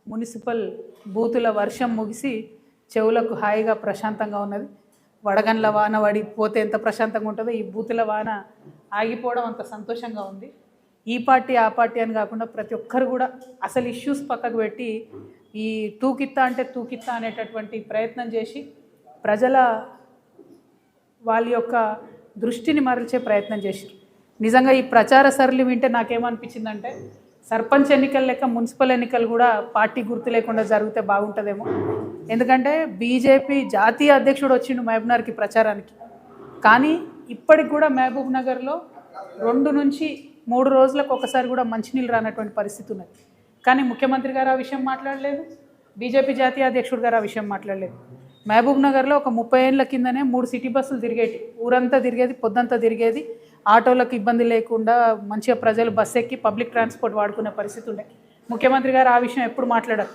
Municipal బూతుల వర్షం ముగిసి చెవులకు హాయిగా ప్రశాంతంగా ఉన్నది. వడగండ్ల వాన పడిపోతే ఎంత ప్రశాంతంగా ఉంటుందో ఈ బూతుల వాన ఆగిపోవడం అంత సంతోషంగా ఉంది. ఈ పార్టీ ఆ పార్టీ అని కాకుండా ప్రతి ఒక్కరు కూడా అసలు ఇష్యూస్ పక్కకు పెట్టి ఈ తూకిత్తా అంటే తూకిత్తా అనేటటువంటి ప్రయత్నం చేసి ప్రజల వాళ్ళ యొక్క దృష్టిని మరల్చే ప్రయత్నం చేశారు. నిజంగా ఈ ప్రచార సరళి వింటే నాకేమనిపించిందంటే సర్పంచ్ ఎన్నికలు లెక్క మున్సిపల్ ఎన్నికలు కూడా పార్టీ గుర్తు లేకుండా జరిగితే బాగుంటుందేమో. ఎందుకంటే బీజేపీ జాతీయ అధ్యక్షుడు వచ్చిండు మహబూబ్నగర్కి ప్రచారానికి, కానీ ఇప్పటికి కూడా మహబూబ్ నగర్లో 2 నుంచి 3 రోజులకు ఒకసారి కూడా మంచినీళ్ళు రానటువంటి పరిస్థితి ఉన్నది. కానీ ముఖ్యమంత్రి గారు ఆ విషయం మాట్లాడలేదు, బీజేపీ జాతీయ అధ్యక్షుడు గారు ఆ విషయం మాట్లాడలేదు. మహబూబ్ నగర్లో ఒక 30 ఏళ్ళ కిందనే 3 సిటీ బస్సులు తిరిగేటి, ఊరంతా తిరిగేది, పొద్దంతా తిరిగేది, ఆటోలకు ఇబ్బంది లేకుండా మంచిగా ప్రజలు బస్సు ఎక్కి పబ్లిక్ ట్రాన్స్పోర్ట్ వాడుకునే పరిస్థితి ఉండే. ముఖ్యమంత్రి గారు ఆ విషయం ఎప్పుడు మాట్లాడారు.